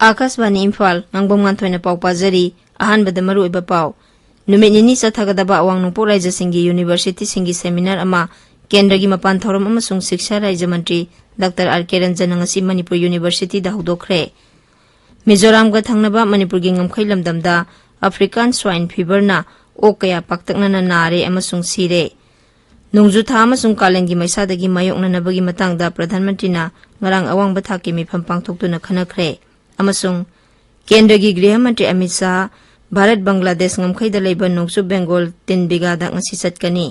आकाशवाणी इम्फाल नंगबम गांथोइना पाउ पाजरी अहानबदा मरुइबा पाउ नुमित निनी चथागदबा अवांग नोंपोक राज्यसिंगी university सिंगी seminar अमा केंद्रगी मपान थौरम अमसुंग शिक्षा राज्य मंत्री doctor R K Ranjan ngasi Manipur university दा हुदोखरे मिजोराम गा थंगनबा मणिपुर गी ngमखै लमदमदा अफ्रीकन स्वाइन फीवर ना ओकया पाक्तकना नारे अमसुंग सिरे नोंजु था अमसुंग कालेंगी मैसादगी मायोकननबगी मतंगदा प्रधानमंत्री ना ngarang awang bathaki mifam pangthoktuna khanakhre अमसुंग केंद्र की गृह मंत्री अमित शाह भारत बांग्लादेश ngमखैदा लेबा नोंगसु बेंगोल 3 बिगादा ngasi चटकनी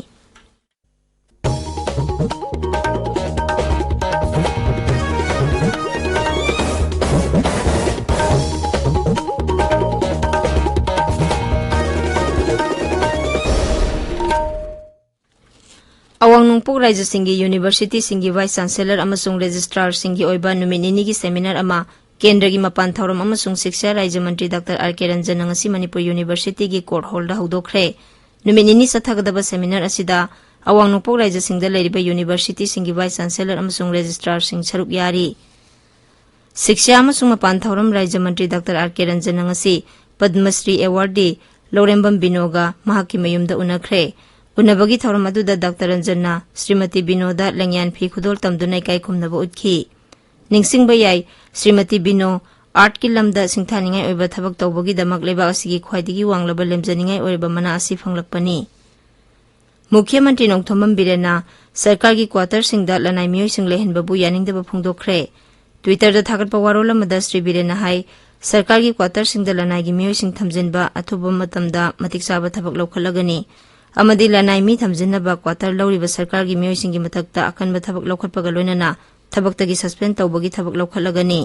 अवांग नोंगपोक राज्य सिंगी यूनिवर्सिटी सिंगी वाइस चांसलर अमसुंग रजिस्ट्रार सिंगी ओइबा नुमिनिनी की सेमिनार अमा केंद्र की मपान थौरम अमसुंग शिक्षा राज्य मंत्री doctor R K Ranjan ngasi Manipur university की कोर्ट हॉल दा हुदोखरे नुमिनिनी सथागदबा सेमिनार असिदा अवांग नोंगपोक राज्य सिंगदा लेरिबा यूनिवर्सिटी सिंगी वाइस चांसलर अमसुंग रजिस्ट्रार सिंग सरुक यारी शिक्षा अमसुंग मपान थौरम राज्य मंत्री doctor R K Ranjan ngasi Padmashri awardee Loirembam बिनोगा महाकी मयुमदा उनखरे उनबगी थौरम अदुदा डॉक्टर रंजन श्रीमती बिनोदा लंग्यान फी खुदोल तमदुना काई खुमनबा उठखी निंगसिंगबा याई श्रीमती बिनो आर्ट की लमदा सिंथानिंगाई ओइबा थबक तौबगी दमक लेबा असिगी ख्वाइदिगी वांगलबा लेमजनिंगाई ओइबा मना असि फंगलकपनी मुख्यमंत्री नोंगथोमम बिरेना सरकार की क्वार्टर सिंगदा लनाई मियोइसिंग लेहनबबु यानिंगदबा फोंगदोखरे ट्विटर दा थागतपा वारोल अमदा श्री बिरेना हाई सरकार की क्वार्टर सिंगदा लनाई की मियोइसिंग थमजिनबा अथुबा मतमदा मतिक चाबा थबक लौखलगनी अमदी लनाई मी थमजिनबा क्वार्टर लौरिबा सरकार की मियोइसिंग की मथकता अकनबा थबक लौखटपगा लोइनना थबक्तगी सस्पेंड तौबगी थबक लौखलगनी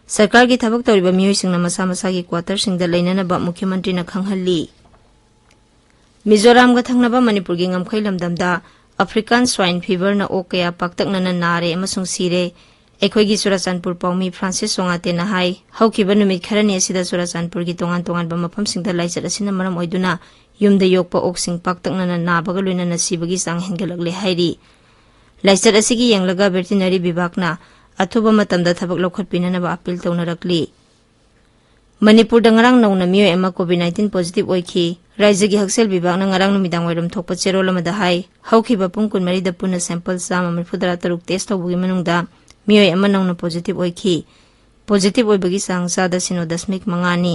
सरकार की थबक तौरिबा मियोइसिंगना मसा मसा की क्वार्टर सिंगदा लेननबा मुख्यमंत्री ना खंगहल्ली मिजोराम गा थंगनबा मणिपुर की ngमखै लमदमदा अफ्रीकन स्वाइन फीवर ना ओकया पाक्तकना नारे अमसुंग सिरे एखोगी चुराचानपुर पाउमी फ्रांसिस सोंगाते ना हाई हौखिबा नुमित खरनी असिदा चुराचानपुर की तोंगान तोंगानबा मफमसिंगदा लाइचत असिना मरम ओइदुना युमदा योकपा ओक्सिंग पाक्तकना नाबगा लोइनना सिबगी चांग हेनगलगले हाइरी लाइचत असिगी यंगलगा वेटरिनरी विभागना अथुबा मतमदा थबक लौखटपिननबा अपील तौनरकली मणिपुर दंगरांग नौना मियोय एमा कोविड-19 पॉजिटिव ओइखी राज्य की हक्सेल विभाग ना ngarang नुमिदांग वैरम थोकपा चेरोल अमदा हाई हौखिबा पुंग 23 दा पुना सैंपल 133 टेस्ट तौबगी मनुंगदा मियोय एमा नौना पॉजिटिव ओइखी पॉजिटिव ओइबगी सांग 0.5 नि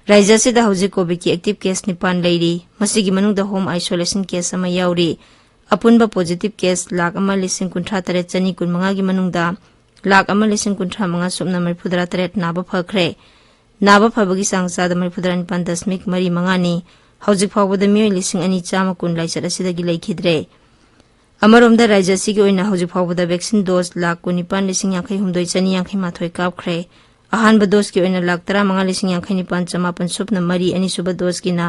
राज्य से हौजिक कोविड की एक्टिव केस 9 लेरी मसिगी मनुंगदा होम आइसोलेशन केस अमा याउरी अपुनबा पॉजिटिव केस 1,53,915 की मनुंगदा 1,53,915 सुपना 33 नाबा फखरे नाबा फबगी सांग 7.9 नि हौजिक फावबदा मियोय 2,210 लाइचत असिदगी लेखिद्रे अमरोमदा राज्य सिगी ओइना हौजिक फावबदा वैक्सीन डोज 1,19,952 कापखरे अहानबा डोज की ओइना 13,59,959 सुपना मरी अनिसुबा डोज की ना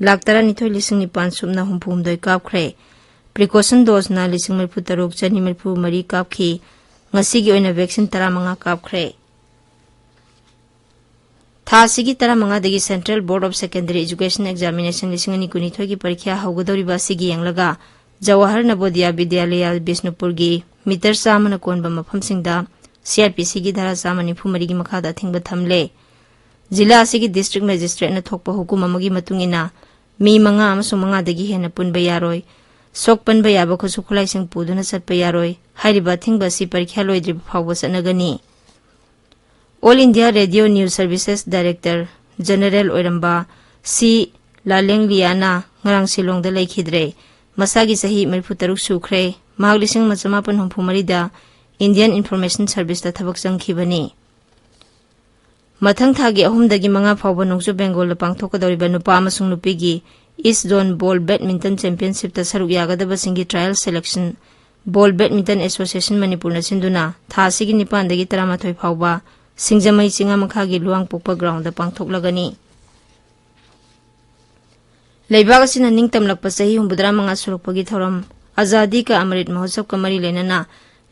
13,19,9 सुपना 63 कापखरे प्रिकॉशन डोज ना 13,930 कापखी ngasi gi oina vaccine 15 कापखरे था सिगी 15 दगी Central Board of Secondary Education examination 2019 की परीक्षा हौगदौरिबा सिगी यंगलगा जवाहर नवोदय विद्यालय बिष्णुपुर की मीटर 100 कोनबा मफमसिंगदा सीआरपीसी की धारा 194 की मखादा थिंगबा थमले जिला असिगी डिस्ट्रिक्ट मजिस्ट्रेट न थोकपा हुकुम अमगी मतुंगिना मी 5 दगी हेना पुनबा यारोय सोकपन बयाबा खुसु खुलाइसिंग पुदुना चटपा यारोय हाइरिबा थिंगबा सि परीक्षा लोइद्रि फावबा चनगनी All India Radio news services director general ओइरंबा C Lalengliana ngarang silong da lekhidre masagi sahi 43 sukhre maglising machamapun humphumari da Indian Information Service da thabak changkhibani mathang thagi ahum dagi manga phawba nongsu Bengal la pangthokadoriba nupa amasung nupi gi East Zone Ball Badminton Championship ta saruk yagadaba singi trial selection Ball Badminton Association Manipur na sinduna tha sigi nipan dagi 13 phawba singjamai chinga makha gi luang pokpa ground da pangthoklagani लेबाग सिना निंगतमलकपा सही 19 सुरकपगी थौरम आजादी का अमृत महोत्सव का मरी लेनना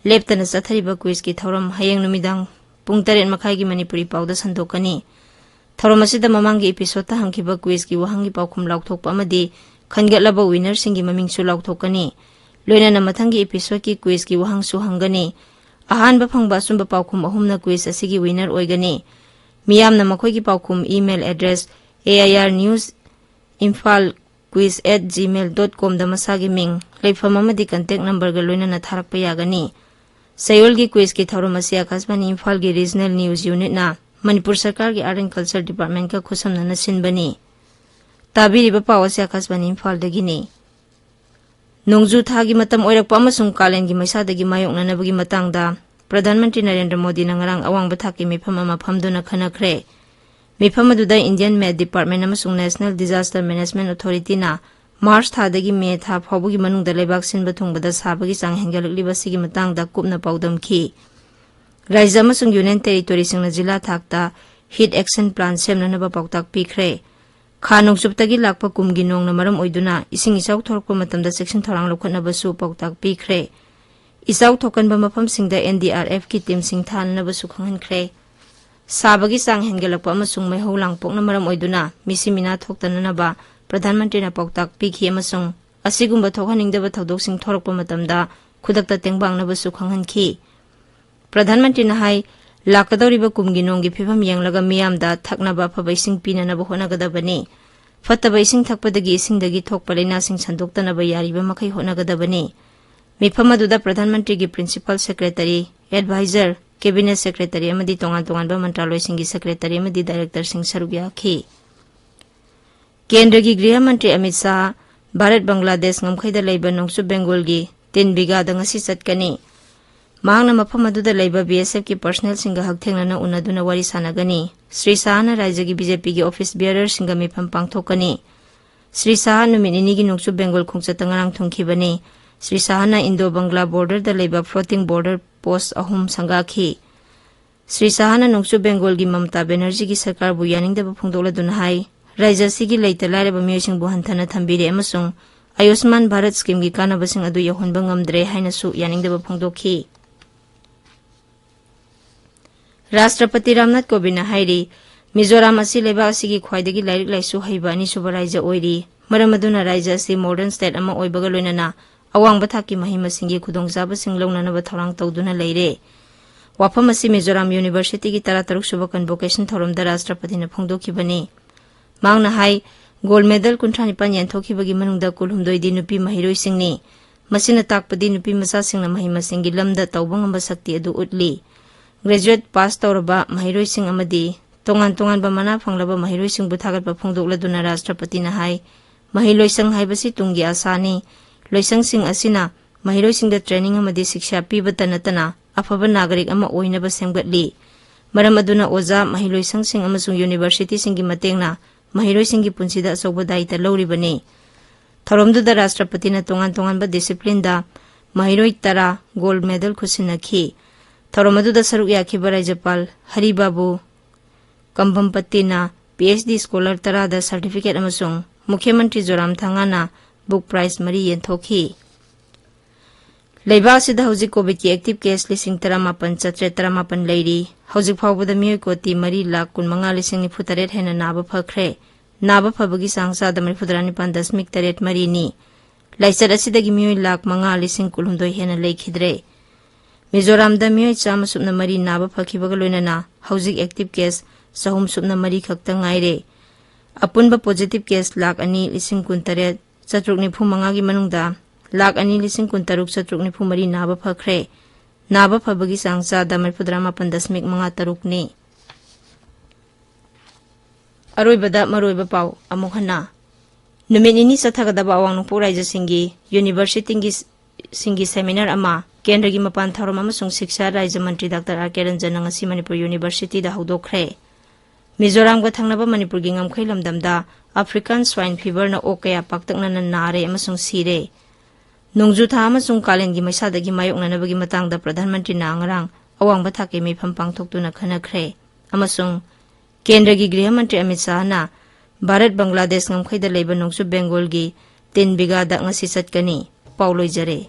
लेप्तना चथरिबा quiz की थौरम हयेंग नुमिदांग पुंग 7 मखाई मणिपुरी पाउदा संदोकनी थौरम असिदा ममांगी एपिसोड हंखिबा क्विज की वहांगी पाउखुम लाउथोकपा अमदी खनगतलबा विनर सिंगी ममिंगसु लाउथोकनी लोइना मथंगी एपिसोड की क्विज की वहांगसु हंगनी अहानबा फंगबा असुंबा पाउखुम अहुमना क्विज असिगी विनर ओइगनी मियामना मखोइगी पाउखुम ईमेल एड्रेस airnewsinfalquiz@gmail.com दा मसागी मिंग लेफम अमदी कांटेक्ट नंबर गा लोइना थारकपा यागनी सयोल की क्विज की थौरम असी आकाशवाणी इम्फाल की रीजनल न्यूज यूनिट ना मणिपुर सरकार की आर्ट एंड कल्चर डिपार्टमेंट का खुसमना सिनबनी ताबीरिबा पाव असी आकाशवाणी इम्फाल दगिनी नोंजू थागी मतम ओइरकपा अमसुंग कालेन की मैसादगी मायोकननबगी मतंगदा प्रधानमंत्री नरेंद्र मोदी नंगरांग अवांग थाकी मिफम अमा फमदुना खनखरे मिफम अदुदा इंडियन मेट डिपार्टमेंट अमसुंग नेशनल डिजास्टर मैनेजमेंट अथॉरिटी ना मार्च थादगी मे था फाउबगी मनुंगदा लेबाक सिनबा थुंगबदा साबगी चांग हेंगलकलिबा सिगी मतंगदा कुपना पाउदमखी राज्य अमसुंग यूनियन टेरिटोरी सिंगना जिला थाकता हिट एक्शन प्लान सेमननबा पाउताक पिखरे खा नोंसुबतगी लाकपा कुमगी नोंगना मरम ओइदुना इसिंग इसाउ थोरकपा मतमदा सेक्शन थोरांग लौखटनबसु पाउताक पिखरे इसाउ थोकनबा मफमसिंगदा एनडीआरएफ की टीम सिंग थाननबसु खंगहनखरे साबगी चांग हेंगलकपा अमसुंग मैहौ लांगपोकना मरम ओइदुना मिसिमिना थोकतननबा प्रधानमंत्री ना पाउताक पिखि अमसुंग असिगुंबा थोकहनिंगदबा थौदोकसिंग थोरकपा मतमदा खुदकता तेंगबांगनबसु खंगहनखी प्रधानमंत्री हाई लाकदौरिबा कुमगी नोंगी फिवम यंगलगा मियामदा थकनबा अफबा इसिंग पीननबा होनगदबनी फत्तबा इसिंग थकपदगी इसिंगदगी थोकपा लैनासिंग संदोक्तनबा यारिबा मखै होनगदबनी मिफम अदुदा प्रधानमंत्री की principal secretary adviser cabinet secretary अमदी तोंगान तोंगानबा मंत्रालयसिंगी सेक्रेटरी अमदी डायरेक्टर सिंग सरुक याखी केंद्र की गृह मंत्री अमित शाह भारत बांग्लादेश ngमखैदा लैबा नोंगसु बेंगोल की 3 बिघादा ngasi चटकनी मांगना मफम अदुदा लैबा बीएसएफ की पर्सनल सिंगा हकथेंगना उनदुना वारी सानगनी श्री शाहना राज्य की बीजेपी की ऑफिस बियरर सिंगा मिफम पांगथोकनी श्री शाह नुमिनिनी की नोंगसु बेंगोल खुंगचत ngarang थुंखिबनी श्री शाहना इंडो बंगला बॉर्डर दा लैबा floating border post अहुम संगाखी Shri शाहना नोंगसु Bengal की ममता बनर्जी की सरकार बु यानिंगदबा फोंदोकलदुना हाई राज्य सिगी लैता लाइरबा मियोसिंग बु हंथना थंबिरे अमसुंग आयुष्मान भारत स्कीम की कानाबसिंग अदु यहोनबा ngamdre हाइनसु यानिंगदबा फोंदोखी राष्ट्रपति रामनाथ कोविंद हाइरी मिजोराम असी लेबा असिगी ख्वाइदगी लाइरिक लाइसु हैबा अनिसुबा राज्य ओइरी मरम अदुना राज्य असि मॉडर्न स्टेट अमा ओइबगा लोइनना अवांग थाकी महिमसिंगी खुदोंगजाबसिंग लौननबा थौरांग तौदुना लैरे वाफम असि मिजोराम यूनिवर्सिटी की 33 सुबा कन्वोकेशन थौरमदा राष्ट्रपति ने फोंदोखिबनी मांगना हाई गोल्ड मेडल 95 यंथोखिबगी मनुंगदा कुलहुमदोइदी नुपी महिरोइसिंगनी मसिना ताकपदी नुपी मसासिंगना महिमसिंगी लमदा तौबंगबा शक्ति अदु उतली ग्रेजुएट पास तौरबा महिरोइसिंग अमदी तोंगान तोंगानबा मना फंगलबा महिरोइसिंगबु थागतबा फोंदोकलदुना राष्ट्रपति ना हाई महिलोइसंग हाइबसी तुंगी आसानी लोइसंगसिंग असिना महिरोइसिंगदा ट्रेनिंग अमदी शिक्षा पीबता नतना अफबा नागरिक अमा ओइनबा सेमगतली मरम अदुना ओजा महिलोइसंगसिंग अमसुंग यूनिवर्सिटी सिंगी मतेंगना महिरोइसिंगी पुंसीदा असौबा दायित्व लौरिबनी थौरमदुदा राष्ट्रपति ना तोंगान तोंगानबा डिसिप्लिन दा महिरोइ 10 गोल्ड मेडल खुसिनखी थौरमदुदा सरुक याखिबा राज्यपाल हरिबाबू कंभमपत्तिना पीएचडी स्कॉलर 10 दा सर्टिफिकेट अमसुंग मुख्यमंत्री जोरामथांगाना बुक प्राइज 3 येंथोखी लैबासिदा हौजिक कोविड की एक्टिव केस 13,738 लैरी हौजिक फाउबदा मियोय कोटी 3,15,93 हेना नाबा फखरे नाबा फबगी सांगसादा 39.8 नि लाइसर असिदगी मियोय 5,5,9,000 हेना लैखिद्रे मिजोराम दा मियोय 303 नाबा फखिबगा लोइनना हौजिक एक्टिव केस 303 खक्ता ngaire अपुनबा पॉजिटिव केस 2,2,19,795 की मनुंगदा 2,2,19,793 नाबा फखरे नाबा फबगी सांगसादा 39.5 नि अरोइबदा मरोइबा पाव अमुखना नुमिनिनी सथगदबा अवांगनुपु राज्य सिंगी यूनिवर्सिटी सिंगी सेमिनार अमा केंद्र की मपान थौरम अमसुंग शिक्षा राज्य मंत्री doctor RK. Ranjan ngasi Manipur university दा हौदोखरे मिजोराम गा थंगनबा मणिपुर की ngमखै लमदमदा अफ्रीकन स्वाइन फीवर ना ओकया पाक्तकना नारे अमसुंग सिरे नोंजु था अमसुंग कालेन की मैसादगी मायोकननबगी मतंगदा प्रधानमंत्री ना ngarang अवांगबा थाके मिफम पांगथोकतुना खनखरे अमसुंग केंद्र की गृह मंत्री अमित शाह ना भारत बांग्लादेश ngमखैदा लैबा नोंसु बेंगोल की 3 बिघादा ngasi चटकनी पाउलोइजरे।